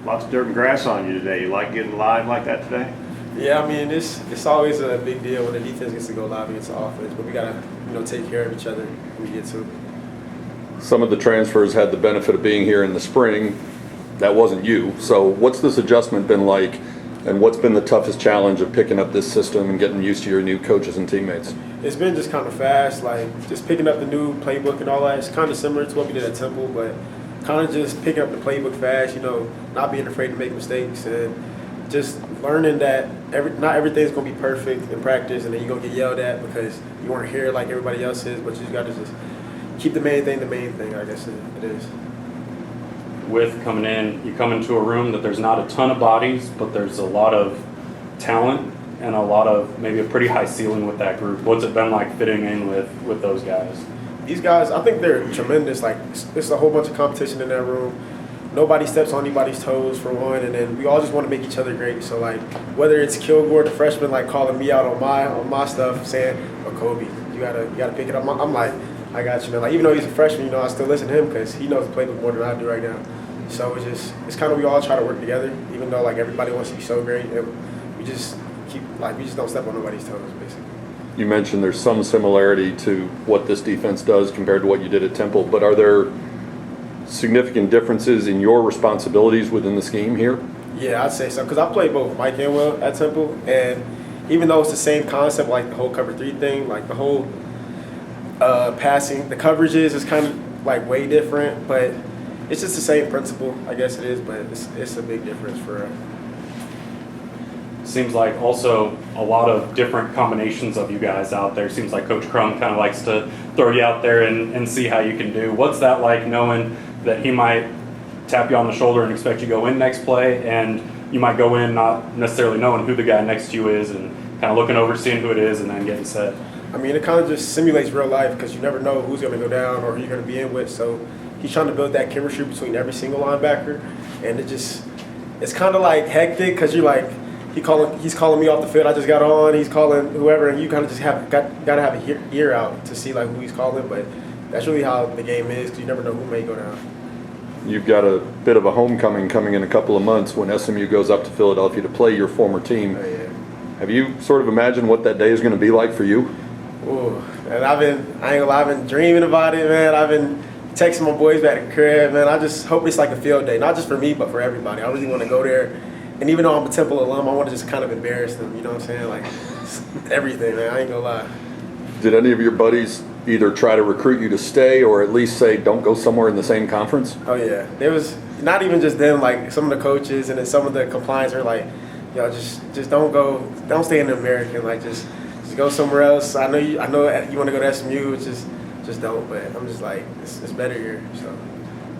Lots of dirt and grass on you today. You like getting live like that today? Yeah, I mean, it's always a big deal when the defense gets to go live against the offense, but we gotta take care of each other when we get to. Some of the transfers had the benefit of being here in the spring. That wasn't you. So what's this adjustment been like, and what's been the toughest challenge of picking up this system and getting used to your new coaches and teammates? It's been just kind of fast, like just picking up the new playbook and all that. It's kind of similar to what we did at Temple, but kind of just picking up the playbook fast, not being afraid to make mistakes and just learning that not everything's going to be perfect in practice, and then you're going to get yelled at because you weren't here like everybody else is, but you just got to just keep the main thing, I guess it is. With coming in, you come into a room that there's not a ton of bodies, but there's a lot of talent and a lot of maybe a pretty high ceiling with that group. What's it been like fitting in with those guys? These guys, I think they're tremendous. Like, it's a whole bunch of competition in that room. Nobody steps on anybody's toes, for one, and then we all just want to make each other great. So, like, whether it's Kilgore, the freshman, like, calling me out on my stuff, saying, "Oh, Kobe, you gotta pick it up." I'm like, I got you, man. Like, even though he's a freshman, I still listen to him because he knows the playbook more than I do right now. So it's kind of, we all try to work together, even though, like, everybody wants to be so great. We just don't step on nobody's toes, basically. You mentioned there's some similarity to what this defense does compared to what you did at Temple, but are there significant differences in your responsibilities within the scheme here? Yeah, I'd say so, because I played both Mike and Will at Temple, and even though it's the same concept, like the whole cover 3 thing, like the whole passing, the coverages is kind of like way different, but it's just the same principle, I guess it is, but it's a big difference for Seems like also a lot of different combinations of you guys out there. Seems like Coach Crum kind of likes to throw you out there and see how you can do. What's that like, knowing that he might tap you on the shoulder and expect you to go in next play, and you might go in not necessarily knowing who the guy next to you is and kind of looking over, seeing who it is, and then getting set? I mean, it kind of just simulates real life because you never know who's going to go down or who you're going to be in with. So he's trying to build that chemistry between every single linebacker, and it's kind of like hectic because you're like, he's calling me off the field. I just got on. He's calling whoever, and you kind of just got to have a ear out to see like who he's calling. But that's really how the game is, because you never know who may go down. You've got a bit of a homecoming coming in a couple of months when SMU goes up to Philadelphia to play your former team. Oh, yeah. Have you sort of imagined what that day is going to be like for you? Ooh, and I ain't gonna lie, I've been dreaming about it, man. I've been texting my boys back at the crib, man. I just hope it's like a field day, not just for me, but for everybody. I really want to go there. And even though I'm a Temple alum, I want to just kind of embarrass them, you know what I'm saying? Like, everything, man. I ain't gonna lie. Did any of your buddies either try to recruit you to stay or at least say don't go somewhere in the same conference? Oh, yeah. There was not even just them, like some of the coaches and then some of the compliance are like, yo, just don't stay in the American. Like, just go somewhere else. I know you want to go to SMU, just don't. But I'm just like, it's better here. So.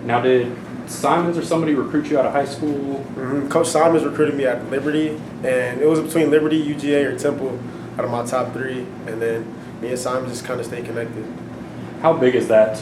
Now, did Simons or somebody recruit you out of high school? Mm-hmm. Coach Simons recruited me at Liberty, and it was between Liberty, UGA, or Temple out of my top 3, and then me and Simons just kind of stayed connected. How big is that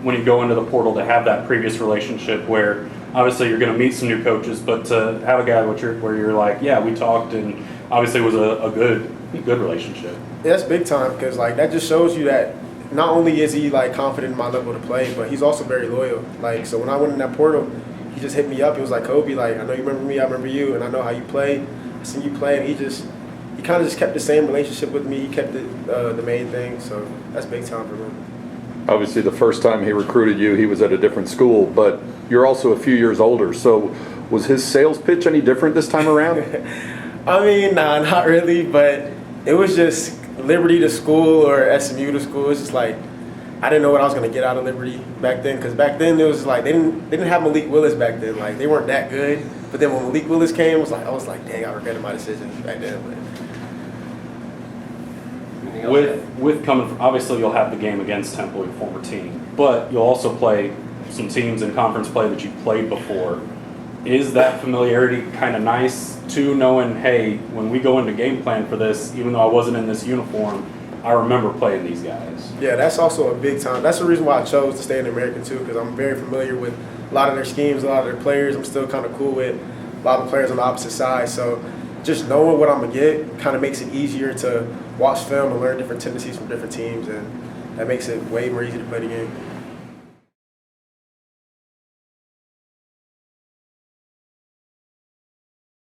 when you go into the portal to have that previous relationship where obviously you're going to meet some new coaches, but to have a guy where you're like, yeah, we talked, and obviously it was a good relationship. Yeah, that's big time, because like that just shows you that not only is he like confident in my level to play, but he's also very loyal. Like, so when I went in that portal, he just hit me up. He was like, Kobe, like, I know you remember me, I remember you, and I know how you play. I seen you play, and he kind of just kept the same relationship with me. He kept it the main thing, so that's big time for him. Obviously, the first time he recruited you, he was at a different school, but you're also a few years older. So was his sales pitch any different this time around? I mean, nah, not really, but it was just Liberty to school or SMU to school. It's just like I didn't know what I was going to get out of Liberty back then, because back then it was like they didn't have Malik Willis back then. Like, they weren't that good. But then when Malik Willis came, I was like, dang, I regretted my decision back then. But With coming from, obviously you'll have the game against Temple, your former team, but you'll also play some teams in conference play that you've played before. Is that familiarity kind of nice too, knowing, hey, when we go into game plan for this, even though I wasn't in this uniform, I remember playing these guys? Yeah, that's also a big time. That's the reason why I chose to stay in the American too, because I'm very familiar with a lot of their schemes, a lot of their players. I'm still kind of cool with a lot of players on the opposite side. So just knowing what I'm going to get kind of makes it easier to watch film and learn different tendencies from different teams, and that makes it way more easy to play the game.